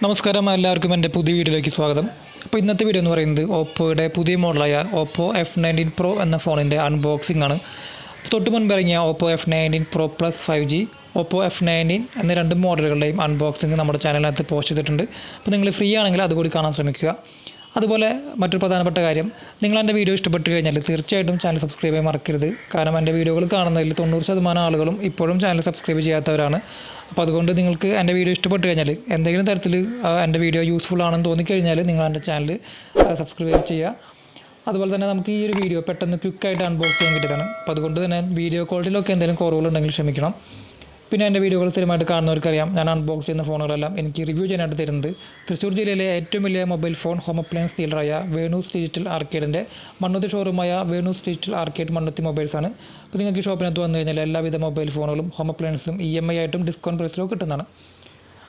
നമസ്കാരം, എല്ലാവർക്കും എൻ്റെ പുതിയ വീഡിയോയിലേക്ക് സ്വാഗതം. അപ്പോൾ ഇന്നത്തെ വീഡിയോ എന്ന് പറയുന്നത് ഓപ്പോയുടെ പുതിയ മോഡലായ ഓപ്പോ F19pro എന്ന ഫോണിൻ്റെ അൺബോക്സിംഗ് ആണ്. തൊട്ട് മുൻപ് ഇറങ്ങിയ Oppo F19pro plus 5G, Oppo F19 എന്ന രണ്ട് മോഡലുകളുടെയും അൺബോക്സിംഗ് നമ്മുടെ ചാനലിനകത്ത് പോസ്റ്റ് ചെയ്തിട്ടുണ്ട്. അപ്പോൾ നിങ്ങൾ ഫ്രീ ആണെങ്കിൽ അതുകൂടി കാണാൻ ശ്രമിക്കുക. അതുപോലെ മറ്റൊരു പ്രധാനപ്പെട്ട കാര്യം, നിങ്ങൾ എൻ്റെ വീഡിയോ ഇഷ്ടപ്പെട്ട് കഴിഞ്ഞാൽ തീർച്ചയായിട്ടും ചാനൽ സബ്സ്ക്രൈബ് ചെയ്യാൻ മറക്കരുത്. കാരണം എൻ്റെ വീഡിയോകൾ കാണുന്നതിൽ 90% ആളുകളും ഇപ്പോഴും ചാനൽ സബ്സ്ക്രൈബ് ചെയ്യാത്തവരാണ്. അപ്പോൾ അതുകൊണ്ട് നിങ്ങൾക്ക് എൻ്റെ വീഡിയോ ഇഷ്ടപ്പെട്ട് കഴിഞ്ഞാൽ, എന്തെങ്കിലും തരത്തിൽ എൻ്റെ വീഡിയോ യൂസ്ഫുൾ ആണെന്ന് തോന്നിക്കഴിഞ്ഞാൽ നിങ്ങൾ എൻ്റെ ചാനൽ സബ്സ്ക്രൈബ് ചെയ്യുക. അതുപോലെ തന്നെ നമുക്ക് ഈ ഒരു വീഡിയോ പെട്ടെന്ന് ക്വിക്കായിട്ട് അൺബോക്സ് ചെയ്യാൻ കിട്ടിയതാണ്. അപ്പോൾ അതുകൊണ്ട് തന്നെ വീഡിയോ ക്വാളിറ്റിയിലൊക്കെ എന്തെങ്കിലും കുറവുകളുണ്ടെങ്കിൽ ക്ഷമിക്കണം. പിന്നെ എൻ്റെ വീഡിയോകൾ സ്ഥിരമായിട്ട് കാണുന്നവർക്കറിയാം, ഞാൻ അൺബോക്സ് ചെയ്യുന്ന ഫോണുകളെല്ലാം എനിക്ക് റിവ്യൂ ചെയ്യാനായിട്ട് തരുന്നത് തൃശ്ശൂർ ജില്ലയിലെ ഏറ്റവും വലിയ മൊബൈൽ ഫോൺ ഹോം അപ്ലയൻസ് ഡീലറായ വേണൂസ് ഡിജിറ്റൽ ആർക്കേഡിൻ്റെ മണ്ണുത്തി ഷോറൂമായ വേണൂസ് ഡിജിറ്റൽ ആർക്കേഡ് മണ്ണുത്തി മൊബൈൽസാണ്. അപ്പോൾ നിങ്ങൾക്ക് ഷോപ്പിനകത്ത് വന്നു കഴിഞ്ഞാൽ എല്ലാവിധ മൊബൈൽ ഫോണുകളും ഹോം അപ്ലയൻസും EMI ആയിട്ടും ഡിസ്കൗണ്ട് പ്രൈസിലോ കിട്ടുന്നതാണ്.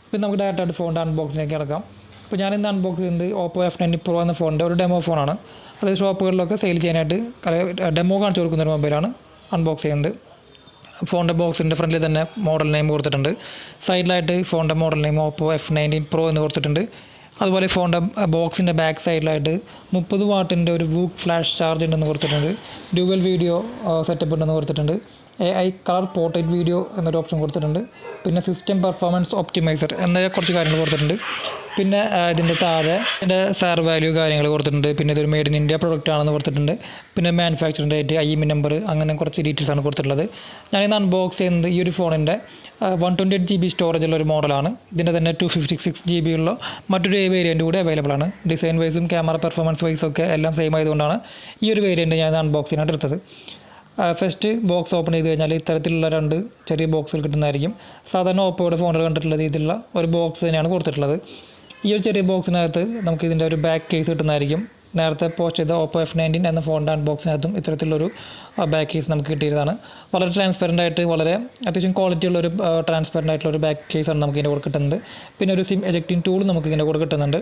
അപ്പോൾ നമുക്ക് ഡയറക്റ്റായിട്ട് ഫോണിൻ്റെ അൺബോക്സിലേക്ക് കിടക്കാം. അപ്പോൾ ഞാനിന്ന് അൺബോക്സ് ചെയ്യുന്നത് ഓപ്പോ F19pro എന്ന ഫോണിൻ്റെ ഒരു ഡെമോ ഫോണാണ്. അതായത് ഷോപ്പുകളിലൊക്കെ സെയിൽ ചെയ്യാനായിട്ട് ഡെമോ കാണിച്ചു കൊടുക്കുന്നൊരു മൊബൈലാണ് അൺബോക്സ് ചെയ്യുന്നത്. ഫോണിൻ്റെ ബോക്സിൻ്റെ ഫ്രണ്ടിൽ തന്നെ മോഡൽ നെയിം കൊടുത്തിട്ടുണ്ട്. സൈഡിലായിട്ട് ഫോണിൻ്റെ മോഡൽ നെയിം ഓപ്പോ F19pro എന്ന് കൊടുത്തിട്ടുണ്ട്. അതുപോലെ ഫോണിൻ്റെ ബോക്സിൻ്റെ ബാക്ക് സൈഡിലായിട്ട് 30 വാട്ടിൻ്റെ ഒരു വൂക്ക് ഫ്ലാഷ് ചാർജ് ഉണ്ടെന്ന് കൊടുത്തിട്ടുണ്ട്. ഡ്യുവൽ വീഡിയോ സെറ്റപ്പ് ഉണ്ടെന്ന് കൊടുത്തിട്ടുണ്ട്. AI കളർ പോർട്രേറ്റ് വീഡിയോ എന്നൊരു ഓപ്ഷൻ കൊടുത്തിട്ടുണ്ട്. പിന്നെ സിസ്റ്റം പെർഫോമൻസ് ഒപ്റ്റിമൈസർ എന്ന കുറച്ച് കാര്യങ്ങൾ കൊടുത്തിട്ടുണ്ട്. പിന്നെ ഇതിൻ്റെ താഴെ ഇതിൻ്റെ സാർ വാല്യൂ കാര്യങ്ങൾ കൊടുത്തിട്ടുണ്ട്. പിന്നെ ഇതൊരു മെയ്ഡ് ഇൻ ഇന്ത്യ പ്രൊഡക്റ്റ് ആണെന്ന് കൊടുത്തിട്ടുണ്ട്. പിന്നെ മാനുഫാക്ചറിംഗ് ഡേറ്റ്, IMEI നമ്പർ, അങ്ങനെ കുറച്ച് ഡീറ്റെയിൽസ് ആണ് കൊടുത്തിട്ടുള്ളത്. ഞാനിന്ന് അൺബോക്സ് ചെയ്യുന്നത് ഈ ഒരു ഫോണിൻ്റെ 128 GB സ്റ്റോറേജ് ഉള്ള ഒരു മോഡലാണ്. ഇതിൻ്റെ തന്നെ 256 GB ഉള്ള മറ്റൊരു വേരിയൻറ്റ് കൂടി അവൈലബിൾ ആണ്. ഡിസൈൻ വൈസും ക്യാമറ പെർഫോമൻസ് വൈസും ഒക്കെ എല്ലാം സെയിം ആയതുകൊണ്ടാണ് ഈ ഒരു വേരിയൻറ്റ് ഞാൻ അൺബോക്സ് ചെയ്യാനായിട്ട് എടുത്തത്. ഫസ്റ്റ് ബോക്സ് ഓപ്പൺ ചെയ്ത് കഴിഞ്ഞാൽ ഇത്തരത്തിലുള്ള രണ്ട് ചെറിയ ബോക്സുകൾ കിട്ടുന്നതായിരിക്കും. സാധാരണ ഓപ്പോയുടെ ഫോണുകൾ കണ്ടിട്ടുള്ള രീതിയിലുള്ള ഒരു ബോക്സ് തന്നെയാണ് കൊടുത്തിട്ടുള്ളത്. ഈ ഒരു ചെറിയ ബോക്സിനകത്ത് നമുക്ക് ഇതിൻ്റെ ഒരു ബാക്ക് കേസ് കിട്ടുന്നതായിരിക്കും. നേരത്തെ പോസ്റ്റ് ചെയ്ത ഓപ്പോ F19 എന്ന ഫോണിൻ്റെ അൺബോക്സിനകത്തും ഇത്തരത്തിലുള്ളൊരു ബാക്ക് കേസ് നമുക്ക് കിട്ടിയതാണ്. വളരെ ട്രാൻസ്പെറൻ്റ് ആയിട്ട്, വളരെ അത്യാവശ്യം ക്വാളിറ്റി ഉള്ളൊരു ട്രാൻസ്പെറൻ്റ് ആയിട്ടുള്ളൊരു ബാക്ക് കേസാണ് നമുക്ക് ഇതിൻ്റെ കൂടെ കിട്ടുന്നത്. പിന്നെ ഒരു സിം എജക്റ്റിംഗ് ടൂൾ നമുക്ക് ഇതിൻ്റെ കൂടെ കിട്ടുന്നുണ്ട്.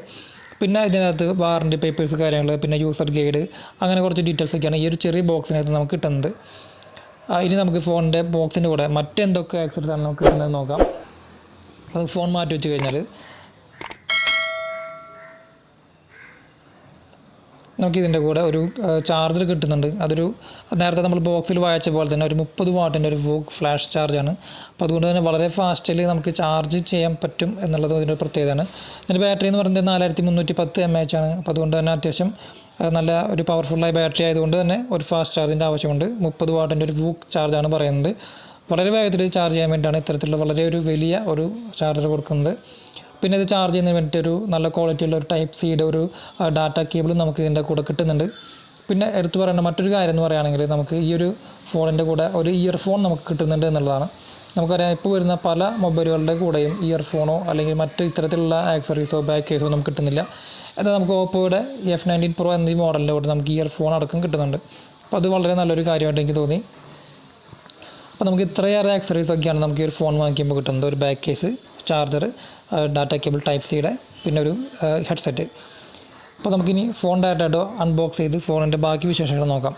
പിന്നെ ഇതിനകത്ത് വാറണ്ടി പേപ്പേഴ്സ് കാര്യങ്ങൾ, പിന്നെ യൂസർ ഗൈഡ്, അങ്ങനെ കുറച്ച് ഡീറ്റെയിൽസ് ഒക്കെയാണ് ഈ ഒരു ചെറിയ ബോക്സിനകത്ത് നമുക്ക് കിട്ടുന്നത്. ഇനി നമുക്ക് ഫോണിൻ്റെ ബോക്സിൻ്റെ കൂടെ മറ്റെന്തൊക്കെ ആക്സസറീസ് ആണ് നമുക്ക് കിട്ടുന്നത് നോക്കാം. അത് ഫോൺ മാറ്റി വെച്ച് കഴിഞ്ഞാൽ നമുക്കിതിൻ്റെ കൂടെ ഒരു ചാർജർ കിട്ടുന്നുണ്ട്. അതൊരു നേരത്തെ നമ്മൾ ബോക്സിൽ വായിച്ച പോലെ തന്നെ ഒരു 30 വാട്ടിൻ്റെ ഒരു വൂക്ക് ഫ്ലാഷ് ചാർജാണ്. അപ്പോൾ അതുകൊണ്ട് തന്നെ വളരെ ഫാസ്റ്റിൽ നമുക്ക് ചാർജ് ചെയ്യാൻ പറ്റും എന്നുള്ളത് ഇതിൻ്റെ പ്രത്യേകതയാണ്. ഇതിൻ്റെ ബാറ്ററി എന്ന് പറയുന്നത് 4310 mAh ആണ്. അപ്പോൾ അതുകൊണ്ട് തന്നെ അത്യാവശ്യം നല്ല ഒരു പവർഫുള്ളായ ബാറ്ററി ആയതുകൊണ്ട് തന്നെ ഒരു ഫാസ്റ്റ് ചാർജിൻ്റെ ആവശ്യമുണ്ട്. 30 വാട്ടിൻ്റെ ഒരു വൂക്ക് ചാർജാണ് പറയുന്നത്. വളരെ വേഗത്തിൽ ചാർജ് ചെയ്യാൻ വേണ്ടിയിട്ടാണ് ഇത്തരത്തിലുള്ള വളരെ ഒരു വലിയ ഒരു ചാർജർ കൊടുക്കുന്നത്. പിന്നെ ഇത് ചാർജ് ചെയ്യുന്നതിന് വേണ്ടിയിട്ട് ഒരു നല്ല ക്വാളിറ്റിയുള്ള ഒരു Type C ഒരു ഡാറ്റ കേബിളും നമുക്ക് ഇതിൻ്റെ കൂടെ കിട്ടുന്നുണ്ട്. പിന്നെ എടുത്തു പറയേണ്ട മറ്റൊരു കാര്യം എന്ന് പറയുകയാണെങ്കിൽ, നമുക്ക് ഈ ഒരു ഫോണിൻ്റെ കൂടെ ഒരു ഇയർഫോൺ നമുക്ക് കിട്ടുന്നുണ്ട് എന്നുള്ളതാണ്. നമുക്കറിയാം, ഇപ്പോൾ വരുന്ന പല മൊബൈലുകളുടെ കൂടെയും ഇയർഫോണോ അല്ലെങ്കിൽ മറ്റ് ഇത്തരത്തിലുള്ള ആക്സസറീസോ ബാക്ക് കേസോ നമുക്ക് കിട്ടുന്നില്ല. എന്നാൽ നമുക്ക് ഓപ്പോയുടെ F19pro എന്ന ഈ മോഡലിൻ്റെ കൂടെ നമുക്ക് ഇയർഫോൺ അടക്കം കിട്ടുന്നുണ്ട്. അപ്പോൾ അത് വളരെ നല്ലൊരു കാര്യമായിട്ട് എനിക്ക് തോന്നി. അപ്പോൾ നമുക്ക് ഇത്രയേറെ ആക്സസറീസൊക്കെയാണ് നമുക്ക് ഈ ഒരു ഫോൺ വാങ്ങിക്കുമ്പോൾ കിട്ടുന്നത്. ഒരു back case, charger, data cable Type C പിന്നെ ഒരു ഹെഡ്സെറ്റ്. അപ്പോൾ നമുക്കിനി ഫോൺ ഡയറക്റ്റായിട്ട് അൺബോക്സ് ചെയ്ത് ഫോണിൻ്റെ ബാക്കി വിശേഷങ്ങൾ നോക്കാം.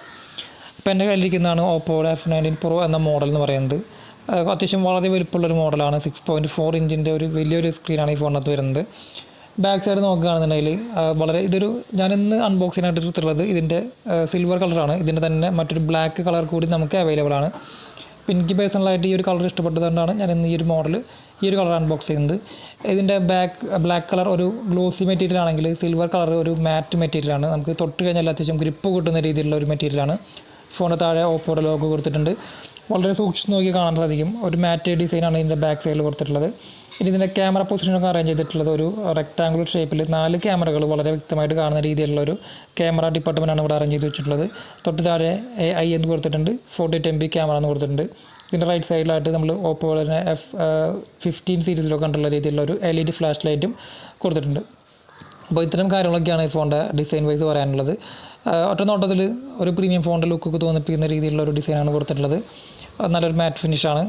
ഇപ്പോൾ എൻ്റെ കയ്യിലിരിക്കുന്നതാണ് ഓപ്പോയുടെ F19pro എന്ന മോഡൽ എന്ന് പറയുന്നത്. അത്യാവശ്യം വളരെ വലുപ്പമുള്ളൊരു മോഡലാണ്. 6.4 ഇഞ്ചിൻ്റെ ഒരു വലിയൊരു സ്ക്രീനാണ് ഈ ഫോണിനകത്ത് വരുന്നത്. ബാക്ക് സൈഡ് നോക്കുകയാണെന്നുണ്ടെങ്കിൽ ഇതൊരു ഞാനിന്ന് അൺബോക്സ് ചെയ്യാനായിട്ട് എടുത്തിട്ടുള്ളത് ഇതിൻ്റെ സിൽവർ കളറാണ്. ഇതിൻ്റെ തന്നെ മറ്റൊരു ബ്ലാക്ക് കളർ കൂടി നമുക്ക് അവൈലബിൾ ആണ്. അപ്പോൾ എനിക്ക് പേഴ്സണലായിട്ട് ഈ ഒരു കളർ ഇഷ്ടപ്പെട്ടതുകൊണ്ടാണ് ഞാൻ ഇന്ന് ഈ ഒരു കളർ അൺബോക്സ് ചെയ്യുന്നത്. ഇതിൻ്റെ ബ്ലാക്ക് കളർ ഒരു ഗ്ലോസി മെറ്റീരിയൽ ആണെങ്കിൽ സിൽവർ കളർ ഒരു മാറ്റ് മെറ്റീരിയലാണ്. നമുക്ക് തൊട്ട് കഴിഞ്ഞാൽ അത്യാവശ്യം ഗ്രിപ്പ് കിട്ടുന്ന രീതിയിലുള്ള ഒരു മെറ്റീരിയലാണ്. ഫോണിന് താഴെ ഓപ്പോയുടെ ലോഗോ കൊടുത്തിട്ടുണ്ട്. വളരെ സൂക്ഷിച്ച് നോക്കി കാണാൻ സാധിക്കും. ഒരു മാറ്റ് ഡിസൈനാണ് ഇതിൻ്റെ ബാക്ക് സൈഡിൽ കൊടുത്തിട്ടുള്ളത്. ഇനി ഇതിൻ്റെ ക്യാമറ പൊസിഷനൊക്കെ അറേഞ്ച് ചെയ്തിട്ടുള്ളത് ഒരു റെക്ടാങ്കുലർ ഷേപ്പിൽ 4 ക്യാമറകൾ വളരെ വ്യക്തമായിട്ട് കാണുന്ന രീതിയിലുള്ള ഒരു ക്യാമറ ഡിപ്പാർട്ട്മെൻറ്റാണ് ഇവിടെ അറേഞ്ച് ചെയ്ത് വെച്ചിട്ടുള്ളത്. തൊട്ട് താഴെ AI എന്ന് കൊടുത്തിട്ടുണ്ട്. 48 MP ക്യാമറ എന്ന് കൊടുത്തിട്ടുണ്ട്. ഇതിൻ്റെ റൈറ്റ് സൈഡിലായിട്ട് നമ്മൾ ഓപ്പോയുടെ F15 സീരീസിലൊക്കെ കണ്ടുള്ള രീതിയിലുള്ള ഒരു LED ഫ്ലാഷ് ലൈറ്റും കൊടുത്തിട്ടുണ്ട്. അപ്പോൾ ഇത്തരം കാര്യങ്ങളൊക്കെയാണ് ഈ ഫോണിൻ്റെ ഡിസൈൻ വൈസ് പറയാനുള്ളത്. ഒറ്റ നോട്ടത്തിൽ ഒരു പ്രീമിയം ഫോണിൻ്റെ ലുക്കൊക്കെ തോന്നിപ്പിക്കുന്ന രീതിയിലുള്ള ഒരു ഡിസൈനാണ് കൊടുത്തിട്ടുള്ളത്. നല്ലൊരു മാറ്റ് ഫിനിഷാണ്.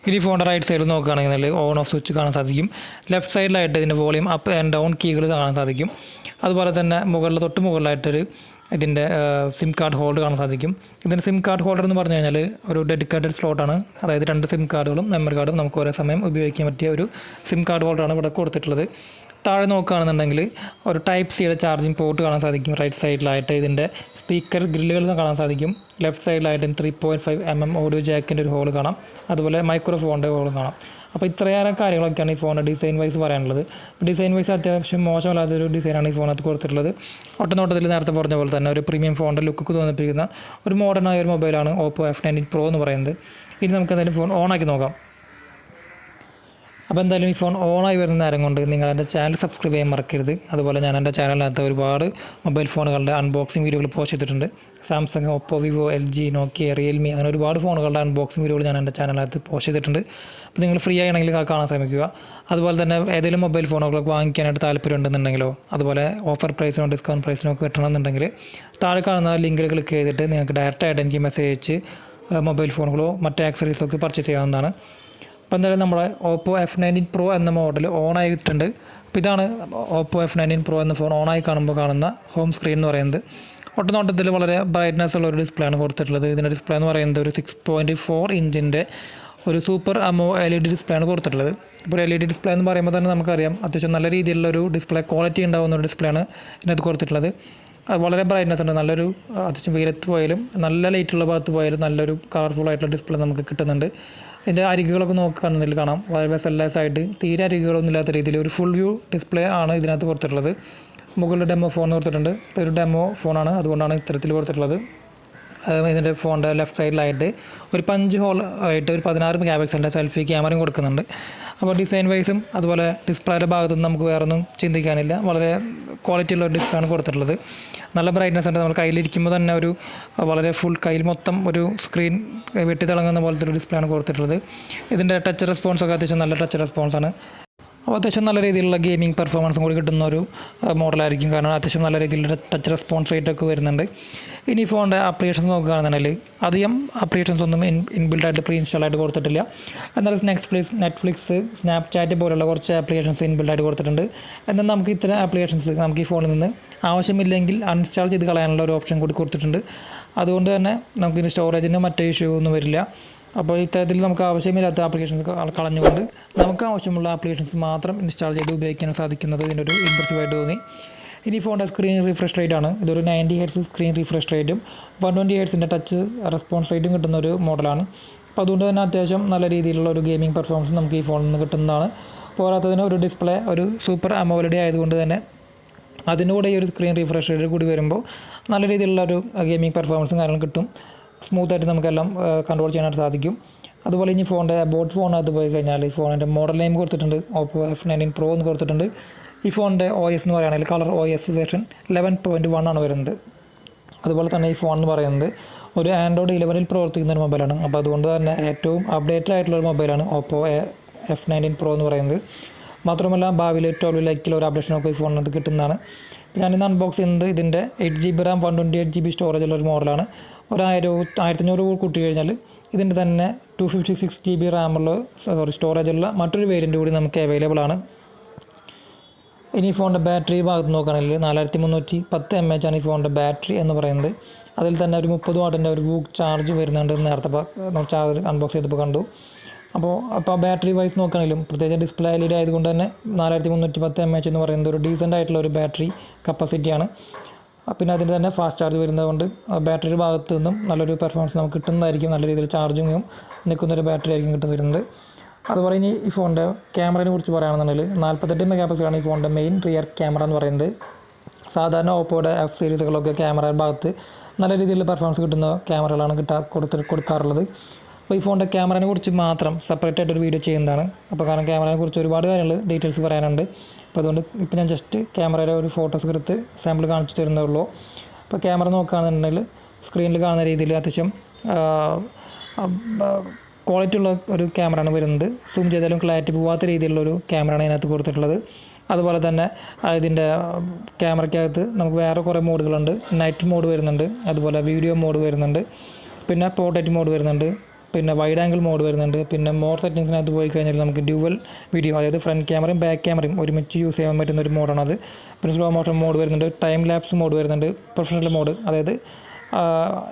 ഇനി ഫോണിൻ്റെ റൈറ്റ് സൈഡിൽ നോക്കുകയാണെങ്കിൽ ഓൺ ഓഫ് സ്വിച്ച് കാണാൻ സാധിക്കും. ലെഫ്റ്റ് സൈഡിലായിട്ട് ഇതിൻ്റെ വോളിയം അപ്പ് ആൻഡ് ഡൗൺ കീകൾ കാണാൻ സാധിക്കും. അതുപോലെ തന്നെ തൊട്ട് മുകളിലായിട്ടൊരു ഇതിൻ്റെ സിം കാർഡ് ഹോൾഡർ കാണാൻ സാധിക്കും. ഇതിൻ്റെ സിം കാർഡ് ഹോൾഡർ എന്ന് പറഞ്ഞു കഴിഞ്ഞാൽ ഒരു ഡെഡിക്കേറ്റഡ് സ്ലോട്ടാണ്. അതായത് 2 സിം കാർഡുകളും മെമ്മറി കാർഡും നമുക്ക് ഒരേ സമയം ഉപയോഗിക്കാൻ പറ്റിയ ഒരു സിം കാർഡ് ഹോൾഡറാണ് ഇവിടെ കൊടുത്തിട്ടുള്ളത്. താഴെ നോക്കുകയാണെന്നുണ്ടെങ്കിൽ ഒരു ടൈപ്പ് സിയുടെ ചാർജിങ് പോർട്ട് കാണാൻ സാധിക്കും. റൈറ്റ് സൈഡിലായിട്ട് ഇതിൻ്റെ സ്പീക്കർ ഗ്രില്ലുകൾ കാണാൻ സാധിക്കും. ലെഫ്റ്റ് സൈഡിലായിട്ട് 3.5 mm ഓഡിയോ ജാക്കിൻ്റെ ഒരു ഹോൾ കാണാം. അതുപോലെ മൈക്രോഫോണിൻ്റെ ഹോൾ കാണാം. അപ്പോൾ ഇത്രയേറെ കാര്യങ്ങളൊക്കെയാണ് ഈ ഫോണിൻ്റെ ഡിസൈൻ വൈസ് പറയാനുള്ളത്. ഡിസൈൻ വൈസ് അത്യാവശ്യം മോശമല്ലാത്തൊരു ഡിസൈനാണ് ഈ ഫോണിനകത്ത് കൊടുത്തിട്ടുള്ളത്. ഒട്ടനോട്ടത്തിൽ നേരത്തെ പറഞ്ഞ പോലെ തന്നെ ഒരു പ്രീമിയം ഫോണിൻ്റെ ലുക്ക് തോന്നിപ്പിക്കുന്ന ഒരു മോഡേണായ ഒരു മൊബൈലാണ് Oppo F19 Pro എന്ന് പറയുന്നത്. ഇനി നമുക്ക് എന്തായാലും ഫോൺ ഓണാക്കി നോക്കാം. അപ്പോൾ എന്തായാലും ഈ ഫോൺ ഓണായി വരുന്ന നേരം കൊണ്ട് നിങ്ങൾ എൻ്റെ ചാനൽ സബ്സ്ക്രൈബ് ചെയ്യാൻ മറക്കരുത്. അതുപോലെ ഞാൻ എൻ്റെ ചാനലിനകത്ത് ഒരുപാട് മൊബൈൽ ഫോണുകളുടെ അൺബോക്സിങ് വീഡിയോകൾ പോസ്റ്റ് ചെയ്തിട്ടുണ്ട്. സാംസങ്, ഒപ്പോ, വിവോ, LG, നോക്കിയ, റിയൽമി അങ്ങനെ ഒരുപാട് ഫോണുകളുടെ അൺബോക്സിങ് വീഡിയോകൾ ഞാൻ എൻ്റെ ചാനലിനകത്ത് പോസ്റ്റ് ചെയ്തിട്ടുണ്ട്. അപ്പോൾ നിങ്ങൾ ഫ്രീ ആണെങ്കിൽ കാണാൻ ശ്രമിക്കുക. അതുപോലെ തന്നെ ഏതെങ്കിലും മൊബൈൽ ഫോണുകളൊക്കെ വാങ്ങിക്കാനായിട്ട് താല്പര്യം ഉണ്ടെന്നുണ്ടെങ്കിലോ അതുപോലെ ഓഫർ പ്രൈസിനോ ഡിസ്കൗണ്ട് പ്രൈസിനോ ഒക്കെ കിട്ടണമെന്നുണ്ടെങ്കിൽ താഴെ കാണുന്ന ലിങ്കിൽ ക്ലിക്ക് ചെയ്തിട്ട് നിങ്ങൾക്ക് ഡയറക്റ്റായിട്ട് എനിക്ക് മെസ്സേജ് അയച്ച് മൊബൈൽ ഫോണുകളോ മറ്റ് ആക്സറീസോ ഒക്കെ പർച്ചേസ് ചെയ്യാവുന്നതാണ്. അപ്പോൾ എന്തായാലും നമ്മുടെ Oppo F19 Pro എന്ന മോഡൽ ഓണായിട്ടുണ്ട്. അപ്പോൾ ഇതാണ് Oppo F19 Pro എന്ന ഫോൺ ഓണായി കാണുമ്പോൾ കാണുന്ന ഹോം സ്ക്രീൻ എന്ന് പറയുന്നത്. ഒട്ടനോട്ടത്തിൽ വളരെ ബ്രൈറ്റ്നസ് ഉള്ള ഒരു ഡിസ്പ്ലേ ആണ് കൊടുത്തിട്ടുള്ളത്. ഇതിൻ്റെ ഡിസ്പ്ലേ എന്ന് പറയുന്നത് ഒരു 6.4 ഇഞ്ചിൻ്റെ ഒരു സൂപ്പർ അമോ LED ഡിസ്പ്ലേ ആണ് കൊടുത്തിട്ടുള്ളത്. ഇപ്പോൾ LED ഡിസ്പ്ലേ എന്ന് പറയുമ്പോൾ തന്നെ നമുക്കറിയാം അത്യാവശ്യം നല്ല രീതിയിലുള്ള ഒരു ഡിസ്പ്ലേ ക്വാളിറ്റി ഉണ്ടാകുന്ന ഒരു ഡിസ്പ്ലേ ആണ് ഇതിനകത്ത് കൊടുത്തിട്ടുള്ളത്. അത് വളരെ ബ്രൈറ്റ്നസ് ഉണ്ട്. നല്ലൊരു അത്യാവശ്യം വെയിലത്ത് പോയാലും നല്ല ലൈറ്റുള്ള ഭാഗത്ത് പോയാലും നല്ലൊരു കളർഫുൾ ആയിട്ടുള്ള ഡിസ്പ്ലേ നമുക്ക് കിട്ടുന്നുണ്ട്. ഇതിൻ്റെ അരികുകളൊക്കെ നോക്കുകയാണെന്നുണ്ടെങ്കിൽ കാണാം വളരെ വെസലെസ് ആയിട്ട് തീരെ അരികുകളൊന്നും ഇല്ലാത്ത രീതിയിൽ ഒരു ഫുൾ വ്യൂ ഡിസ്പ്ലേ ആണ് ഇതിനകത്ത് കൊടുത്തിട്ടുള്ളത്. മുകളിൽ ഡെമോ ഫോൺ കൊടുത്തിട്ടുണ്ട്. ഇതൊരു ഡെമോ ഫോണാണ്, അതുകൊണ്ടാണ് ഇത്തരത്തിൽ കൊടുത്തിട്ടുള്ളത്. ഇതിൻ്റെ ഫോണിൻ്റെ ലെഫ്റ്റ് സൈഡിലായിട്ട് ഒരു പഞ്ച് ഹോൾ ആയിട്ട് ഒരു 16 മെഗാപിക്സലിൻ്റെ സെൽഫി ക്യാമറയും കൊടുക്കുന്നുണ്ട്. അപ്പോൾ ഡിസൈൻ വൈസും അതുപോലെ ഡിസ്പ്ലേയുടെ ഭാഗത്തുനിന്ന് നമുക്ക് വേറെ ഒന്നും ചിന്തിക്കാനില്ല. വളരെ ക്വാളിറ്റി ഉള്ള ഒരു ഡിസ്പ്ലേ ആണ് കൊടുത്തിട്ടുള്ളത്. നല്ല ബ്രൈറ്റ്നസ് ഉണ്ട്. നമ്മൾ കയ്യിലിരിക്കുമ്പോൾ തന്നെ ഒരു വളരെ ഫുൾ കയ്യിൽ മൊത്തം ഒരു സ്ക്രീൻ വെട്ടിത്തിളങ്ങുന്ന പോലത്തെ ഒരു ഡിസ്പ്ലേ ആണ് കൊടുത്തിട്ടുള്ളത്. ഇതിൻ്റെ ടച്ച് റെസ്പോൺസൊക്കെ അത്യാവശ്യം നല്ല ടച്ച് റെസ്പോൺസാണ്. അപ്പോൾ അത്യാവശ്യം നല്ല രീതിയിലുള്ള ഗെയിമിംഗ് പെർഫോമൻസും കൂടി കിട്ടുന്ന ഒരു മോഡലായിരിക്കും. കാരണം അത്യാവശ്യം നല്ല രീതിയിലുള്ള ടച്ച് റെസ്പോൺസ് റേറ്റൊക്കെ വരുന്നുണ്ട്. ഇനി ഫോണിൻ്റെ ആപ്ലിക്കേഷൻസ് നോക്കുകയാണെന്നുണ്ടെങ്കിൽ അധികം ആപ്ലിക്കേഷൻസ് ഒന്നും ഇൻബിൽഡായിട്ട് പ്രീ ഇൻസ്റ്റാളായിട്ട് കൊടുത്തിട്ടില്ല. എന്നാൽ നെറ്റ്ഫ്ലിക്സ്, സ്നാപ്ചാറ്റ് പോലുള്ള കുറച്ച് ആപ്ലിക്കേഷൻസ് ഇൻബിൽഡായിട്ട് കൊടുത്തിട്ടുണ്ട്. എന്നാൽ നമുക്ക് ഇത്തരം ആപ്ലിക്കേഷൻസ് നമുക്ക് ഈ ഫോണിൽ നിന്ന് ആവശ്യമില്ലെങ്കിൽ അൺഇൻസ്റ്റാൾ ചെയ്ത് കളയാനുള്ള ഒരു ഓപ്ഷൻ കൂടി കൊടുത്തിട്ടുണ്ട്. അതുകൊണ്ട് തന്നെ നമുക്കിതിന് സ്റ്റോറേജിന് മറ്റേ ഇഷ്യൂ ഒന്നും വരില്ല. അപ്പോൾ ഇത്തരത്തിൽ നമുക്ക് ആവശ്യമില്ലാത്ത ആപ്ലിക്കേഷൻസ് കളഞ്ഞുകൊണ്ട് നമുക്ക് ആവശ്യമുള്ള ആപ്ലിക്കേഷൻസ് മാത്രം ഇൻസ്റ്റാൾ ചെയ്ത് ഉപയോഗിക്കാൻ സാധിക്കുന്നത് ഇതിനൊരു ഇമ്പ്രസീവായിട്ട് തോന്നി. ഇനി ഫോണിൻ്റെ സ്ക്രീൻ റിഫ്രഷ് റേറ്റ് ആണ്. ഇതൊരു 90 Hz സ്ക്രീൻ റിഫ്രഷ് റേറ്റും 120 Hz ടച്ച് റെസ്പോൺസ് റേറ്റും കിട്ടുന്ന ഒരു മോഡലാണ്. അപ്പോൾ അതുകൊണ്ട് തന്നെ അത്യാവശ്യം നല്ല രീതിയിലുള്ള ഒരു ഗെയിമിംഗ് പെർഫോമൻസ് നമുക്ക് ഈ ഫോണിൽ നിന്ന് കിട്ടുന്നതാണ്. പോരാത്തതിന് ഒരു ഡിസ്പ്ലേ ഒരു സൂപ്പർ AMOLED ആയതുകൊണ്ട് തന്നെ അതിനൂടെ ഈ ഒരു സ്ക്രീൻ റിഫ്രഷ് റേറ്റ് കൂടി വരുമ്പോൾ നല്ല രീതിയിലുള്ള ഒരു ഗെയിമിംഗ് പെർഫോമൻസും കാര്യങ്ങളും കിട്ടും. സ്മൂത്തായിട്ട് നമുക്കെല്ലാം കൺട്രോൾ ചെയ്യാനായിട്ട് സാധിക്കും. അതുപോലെ ഇനി ഫോണിൻ്റെ അബൌട്ട് ഫോണിനകത്ത് പോയി കഴിഞ്ഞാൽ ഈ ഫോണിൻ്റെ മോഡൽ നെയിം കൊടുത്തിട്ടുണ്ട്. Oppo F19 Pro എന്ന് കൊടുത്തിട്ടുണ്ട്. ഈ ഫോണിൻ്റെ OS എന്ന് പറയുകയാണെങ്കിൽ കളർ OS വേർഷൻ 11.1 ആണ് വരുന്നത്. അതുപോലെ തന്നെ ഈ ഫോൺ എന്ന് പറയുന്നത് ഒരു Android 11 പ്രവർത്തിക്കുന്ന ഒരു മൊബൈലാണ്. അപ്പോൾ അതുകൊണ്ട് തന്നെ ഏറ്റവും അപ്ഡേറ്റഡ് ആയിട്ടുള്ള ഒരു മൊബൈലാണ് Oppo F19 Pro എന്ന് പറയുന്നത്. മാത്രമല്ല ഭാവിയിൽ 12 ഒരു അപ്ഡേഷനൊക്കെ ഈ ഫോണിനകത്ത് കിട്ടുന്നതാണ്. ഞാനിന്ന് അൺബോക്സ് ചെയ്യുന്നത് ഇതിൻ്റെ 8GB RAM 128GB സ്റ്റോറേജ് ഉള്ള ഒരു മോഡലാണ്. 1500 കൂട്ടി കഴിഞ്ഞാൽ ഇതിൻ്റെ തന്നെ 256GB റാമുള്ള സ്റ്റോറേജുള്ള മറ്റൊരു വേരിയൻ്റ് കൂടി നമുക്ക് അവൈലബിൾ ആണ്. ഇനി ഫോണിൻ്റെ ബാറ്ററി ഭാഗത്ത് നോക്കുകയാണെങ്കിൽ 4310 mAh ആണ് ഈ ഫോണിൻ്റെ ബാറ്ററി എന്ന് പറയുന്നത്. അതിൽ തന്നെ ഒരു 30 വാട്ടിൻ്റെ ഒരു വൂക്ക് ചാർജ് വരുന്നുണ്ട്. നേരത്തെ ചാർജ് അൺബോക്സ് ചെയ്തപ്പോൾ കണ്ടു. അപ്പോൾ ബാറ്ററി വൈസ് നോക്കുകയാണെങ്കിലും പ്രത്യേകിച്ച് ഡിസ്പ്ലേ LED ആയതുകൊണ്ട് തന്നെ 4310 mAh എന്ന് പറയുന്നത് ഒരു ഡീസൻ്റ് ആയിട്ടുള്ള ഒരു ബാറ്ററി കപ്പാസിറ്റിയാണ്. പിന്നെ അതിന് തന്നെ ഫാസ്റ്റ് ചാർജ് വരുന്നതുകൊണ്ട് ബാറ്ററി ഭാഗത്ത് നിന്നും നല്ലൊരു പെർഫോമൻസ് നമുക്ക് കിട്ടുന്നതായിരിക്കും. നല്ല രീതിയിൽ ചാർജിങ്ങും നിൽക്കുന്നൊരു ബാറ്ററി ആയിരിക്കും വരുന്നത്. അതുപോലെ ഇനി ഈ ഫോണിൻ്റെ ക്യാമറയെ കുറിച്ച് പറയുകയാണെന്നുണ്ടെങ്കിൽ 48 മെഗാപിക്സലാണ് ഈ ഫോണിൻ്റെ മെയിൻ റിയർ ക്യാമറ എന്ന് പറയുന്നത്. സാധാരണ ഓപ്പോയുടെ F സീരീസുകളൊക്കെ ക്യാമറ ഭാഗത്ത് നല്ല രീതിയിൽ പെർഫോമൻസ് കിട്ടുന്ന ക്യാമറകളാണ് കൊടുക്കാറുള്ളത്. അപ്പോൾ ഈ ഫോണിൻ്റെ ക്യാമറയെ കുറിച്ച് മാത്രം സെപ്പറേറ്റ് ആയിട്ടൊരു വീഡിയോ ചെയ്യുന്നതാണ്. അപ്പോൾ കാരണം ക്യാമറയെ കുറിച്ച് ഒരുപാട് കാര്യങ്ങൾ ഡീറ്റെയിൽസ് പറയാനുണ്ട്. അപ്പോൾ അതുകൊണ്ട് ഇപ്പോൾ ഞാൻ ജസ്റ്റ് ക്യാമറയുടെ ഒരു ഫോട്ടോസ് എടുത്ത് സാമ്പിൾ കാണിച്ചു തരുന്നേ ഉള്ളൂ. അപ്പോൾ ക്യാമറ നോക്കുകയാണെന്നുണ്ടെങ്കിൽ സ്ക്രീനിൽ കാണുന്ന രീതിയിൽ അത്യാവശ്യം ക്വാളിറ്റി ഉള്ള ഒരു ക്യാമറയാണ് വരുന്നത്. സൂം ചെയ്താലും ക്ലാരിറ്റി പോകാത്ത രീതിയിലുള്ളൊരു ക്യാമറയാണ് ഇതിനകത്ത് കൊടുത്തിട്ടുള്ളത്. അതുപോലെ തന്നെ ഇതിൻ്റെ ക്യാമറയ്ക്കകത്ത് നമുക്ക് വേറെ കുറേ മോഡുകളുണ്ട്. നൈറ്റ് മോഡ് വരുന്നുണ്ട്, അതുപോലെ വീഡിയോ മോഡ് വരുന്നുണ്ട്, പിന്നെ പോർട്രേറ്റ് മോഡ് വരുന്നുണ്ട്, പിന്നെ വൈഡ് ആംഗിൾ മോഡ് വരുന്നുണ്ട്. പിന്നെ മോർ സെറ്റിങ്സിനകത്ത് പോയി കഴിഞ്ഞാൽ നമുക്ക് ഡ്യുവൽ വീഡിയോ, അതായത് ഫ്രണ്ട് ക്യാമറയും ബാക്ക് ക്യാമറയും ഒരുമിച്ച് യൂസ് ചെയ്യാൻ പറ്റുന്ന ഒരു മോഡാണത്. പിന്നെ സ്ലോ മോഷൻ മോഡ് വരുന്നുണ്ട്, ടൈം ലാപ്സ് മോഡ് വരുന്നുണ്ട്, പ്രൊഫഷണൽ മോഡ്, അതായത്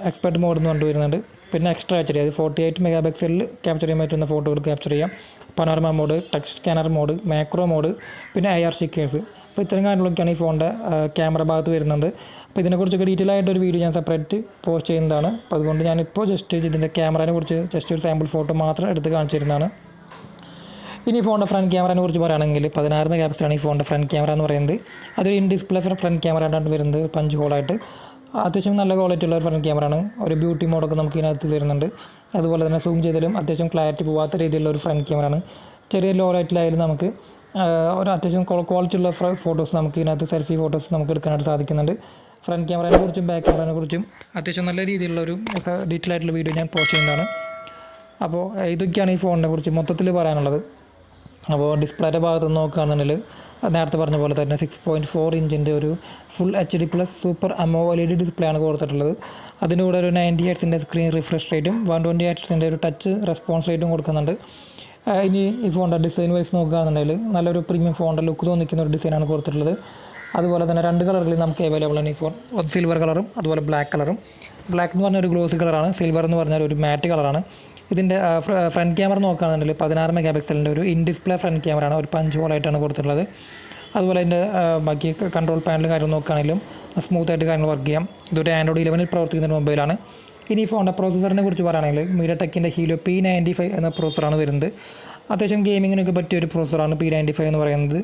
എക്സ്പെർട്ട് മോഡ് എന്ന് പറഞ്ഞിട്ട് വരുന്നുണ്ട്. പിന്നെ എക്സ്ട്രാ എച്ച് ഡി, അതായത് 48 മെഗാ പിക്സലിൽ ക്യാപ്ചർ ചെയ്യാൻ പറ്റുന്ന ഫോട്ടോകൾ ക്യാപ്ചർ ചെയ്യാം. Panorama mode, touch scanner mode, macro mode, പിന്നെ IR സ്റ്റിക്കേഴ്സ്. അപ്പോൾ ഇത്തരം കാര്യങ്ങളൊക്കെയാണ് ഈ ഫോണിൻ്റെ ക്യാമറ ഭാഗത്ത് വരുന്നത്. അപ്പോൾ ഇതിനെക്കുറിച്ചൊക്കെ ഡീറ്റെയിൽ ആയിട്ടൊരു വീഡിയോ ഞാൻ സെപ്പറേറ്റ് പോസ്റ്റ് ചെയ്യുന്നതാണ്. അപ്പോൾ അതുകൊണ്ട് ഞാനിപ്പോൾ ജസ്റ്റ് ഇതിൻ്റെ ക്യാമറയെ കുറിച്ച് ജസ്റ്റ് ഒരു സാമ്പിൾ ഫോട്ടോ മാത്രം എടുത്ത് കാണിച്ചു തരുന്നതാണ്. ഇനി ഫോണിൻ്റെ ഫ്രണ്ട് ക്യാമറയെ കുറിച്ച് പറയുകയാണെങ്കിൽ 16 മെഗാ പിക്സലാണ് ഈ ഫോണിൻ്റെ ഫ്രണ്ട് ക്യാമറ എന്ന് പറയുന്നത്. അതൊരു ഇൻ ഡിസ്പ്ലേ ഫ്രണ്ട് ക്യാമറ ആയിട്ടാണ് വരുന്നത്, പഞ്ച് ഹോളായിട്ട്. അത്യാവശ്യം നല്ല ക്വാളിറ്റി ഉള്ള ഒരു ഫ്രണ്ട് ക്യാമറയാണ്. ഒരു ബ്യൂട്ടി മോഡൊക്കെ നമുക്ക് ഇതിനകത്ത് വരുന്നുണ്ട്. അതുപോലെ തന്നെ സൂം ചെയ്താലും അത്യാവശ്യം ക്ലാരിറ്റി പോകാത്ത രീതിയിലുള്ള ഒരു ഫ്രണ്ട് ക്യാമറയാണ്. ചെറിയ ലോ ലൈറ്റിലായാലും നമുക്ക് ഒരു അത്യാവശ്യം ക്വാളിറ്റി ഉള്ള ഫോട്ടോസ് നമുക്ക് ഇതിനകത്ത് സെൽഫി ഫോട്ടോസ് നമുക്ക് എടുക്കാനായിട്ട് സാധിക്കുന്നുണ്ട്. ഫ്രണ്ട് ക്യാമറയെ കുറിച്ചും ബാക്ക് ക്യാമറയെ കുറിച്ചും അത്യാവശ്യം നല്ല രീതിയിലുള്ളൊരു ഡീറ്റെയിൽ ആയിട്ടുള്ള വീഡിയോ ഞാൻ പോസ്റ്റ് ചെയ്യുന്നതാണ്. അപ്പോൾ ഇതൊക്കെയാണ് ഈ ഫോണിനെ കുറിച്ച് മൊത്തത്തിൽ പറയാനുള്ളത്. അപ്പോൾ ഡിസ്പ്ലേയുടെ ഭാഗത്ത് നോക്കുകയാണെന്നുണ്ടെങ്കിൽ നേരത്തെ പറഞ്ഞ പോലെ തന്നെ 6.4 ഇഞ്ചിൻ്റെ ഒരു full HD+ super AMOLED display ആണ് കൊടുത്തിട്ടുള്ളത്. അതിൻ്റെ കൂടെ ഒരു 90 ഹെർട്സിൻ്റെ സ്ക്രീൻ റിഫ്രഷ് റേറ്റും 120 ഹെർട്സിൻ്റെ ഒരു ടച്ച് റെസ്പോൺസ് റേറ്റും കൊടുക്കുന്നുണ്ട്. ഇനി ഈ ഫോണിൻ്റെ ഡിസൈൻ വൈസ് നോക്കുകയാണെന്നുണ്ടെങ്കിൽ നല്ലൊരു പ്രീമിയം ഫോണിൻ്റെ ലുക്ക് തോന്നിക്കുന്ന ഒരു ഡിസൈനാണ് കൊടുത്തിട്ടുള്ളത്. അതുപോലെ തന്നെ 2 കളറുകളിൽ നമുക്ക് അവൈലബിൾ ആണ് ഈ ഫോൺ. സിൽവർ കളറും അതുപോലെ ബ്ലാക്ക് കളറും. ബ്ലാക്ക് എന്ന് പറഞ്ഞാൽ ഒരു ഗ്ലോസി കളറാണ്, സിൽവർ എന്ന് പറഞ്ഞാൽ ഒരു മാറ്റ് കളറാണ്. ഇതിൻ്റെ ഫ്രണ്ട് ക്യാമറ നോക്കുകയാണെന്നുണ്ടെങ്കിൽ 16 മെഗാ പിക്സലിൻ്റെ ഒരു ഇൻ ഡിസ്പ്ലേ ഫ്രണ്ട് ക്യാമറയാണ്, ഒരു പഞ്ച് ഹോളായിട്ടാണ് കൊടുത്തിട്ടുള്ളത്. അതുപോലെ അതിൻ്റെ ബാക്കി കൺട്രോൾ പാനലും കാര്യങ്ങൾ നോക്കുകയാണെങ്കിലും സ്മൂത്തായിട്ട് കാര്യങ്ങൾ വർക്ക് ചെയ്യാം. ഇതൊരു Android 11 പ്രവർത്തിക്കുന്ന ഒരു മൊബൈലാണ്. ഇനി ഈ ഫോണിൻ്റെ പ്രോസസ്സറിനെ കുറിച്ച് പറയുകയാണെങ്കിൽ MediaTekൻ്റെ Helio P95 എന്ന പ്രോസസ്സറാണ് വരുന്നത്. അത്യാവശ്യം ഗെയിമിങ്ങിനൊക്കെ പറ്റിയ ഒരു പ്രോസസ്സറാണ് P95 എന്ന് പറയുന്നത്.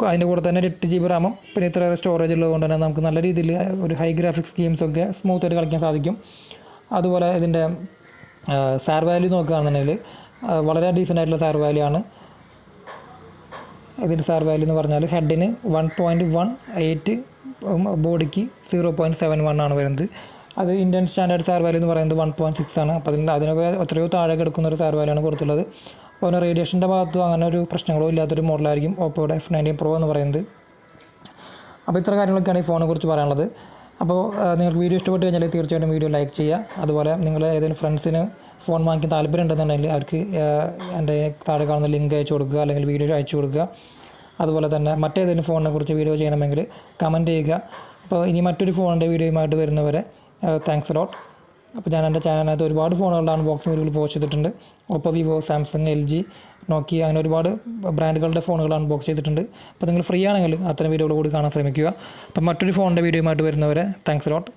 അതിൻ്റെ കൂടെ തന്നെ 8 GB റാമും പിന്നെ ഇത്രയേറെ സ്റ്റോറേജ് ഉള്ളതുകൊണ്ട് തന്നെ നമുക്ക് നല്ല രീതിയിൽ ഒരു ഹൈ ഗ്രാഫിക്സ് ഗെയിംസൊക്കെ സ്മൂത്തായിട്ട് കളിക്കാൻ സാധിക്കും. അതുപോലെ ഇതിൻ്റെ സാർ വാല്യൂ നോക്കുകയാണെന്നുണ്ടെങ്കിൽ വളരെ ഡീസൻ്റ് ആയിട്ടുള്ള സാർ വാല്യൂ ആണ്. ഇതിൻ്റെ സാർ വാല്യൂ എന്ന് പറഞ്ഞാൽ ഹെഡിന് 1.18, ബോഡിക്ക് 0.71 ആണ് വരുന്നത്. അത് ഇന്ത്യൻ സ്റ്റാൻഡേർഡ് സാർ വാല്യൂ എന്ന് പറയുന്നത് 1.6 ആണ്. അപ്പോൾ അതിനൊക്കെ എത്രയോ താഴെ കിടക്കുന്ന ഒരു സാർ വാല്യൂ ആണ് കൊടുത്തുള്ളത്. അപ്പോൾ അതിന് റേഡിയേഷൻ്റെ ഭാഗത്തും അങ്ങനെ ഒരു പ്രശ്നങ്ങളോ ഇല്ലാത്തൊരു മോഡലായിരിക്കും ഓപ്പോയുടെ F19 Pro എന്ന് പറയുന്നത്. അപ്പോൾ ഇത്ര കാര്യങ്ങളൊക്കെയാണ് ഈ ഫോണിനെ കുറിച്ച് പറയാനുള്ളത്. അപ്പോൾ നിങ്ങൾക്ക് വീഡിയോ ഇഷ്ടപ്പെട്ട് കഴിഞ്ഞാൽ തീർച്ചയായിട്ടും വീഡിയോ ലൈക്ക് ചെയ്യുക. അതുപോലെ നിങ്ങൾ ഏതെങ്കിലും ഫ്രണ്ട്സിന് ഫോൺ വാങ്ങിക്കാൻ താല്പര്യം ഉണ്ടെന്നുണ്ടെങ്കിൽ അവർക്ക് എൻ്റെ താഴെ കാണുന്ന ലിങ്ക് അയച്ചു കൊടുക്കുക, അല്ലെങ്കിൽ വീഡിയോ അയച്ചു കൊടുക്കുക. അതുപോലെ തന്നെ മറ്റേതെങ്കിലും ഫോണിനെ കുറിച്ച് വീഡിയോ ചെയ്യണമെങ്കിൽ കമൻറ്റ് ചെയ്യുക. അപ്പോൾ ഇനി മറ്റൊരു ഫോണിൻ്റെ വീഡിയോയുമായിട്ട് വരുന്നവരെ താങ്ക്സ് ലോട്ട്. അപ്പോൾ ഞാൻ എൻ്റെ ചാനലിനകത്ത് ഒരുപാട് ഫോണുകളുടെ അൺബോക്സിംഗ് വീഡിയോകൾ പോസ്റ്റ് ചെയ്തിട്ടുണ്ട്. Oppo, Vivo, Samsung, LG, Nokia അങ്ങനെ ഒരുപാട് ബ്രാൻഡുകളുടെ ഫോണുകൾ അൺബോക്സ് ചെയ്തിട്ടുണ്ട്. അപ്പോൾ നിങ്ങൾ ഫ്രീ ആണെങ്കിൽ അത്തരം വീഡിയോകൾ കൂടി കാണാൻ ശ്രമിക്കുക. അപ്പോൾ മറ്റൊരു ഫോണിൻ്റെ വീഡിയോയുമായിട്ട് വരുന്നവരെ താങ്ക്സ് ലോട്ട്.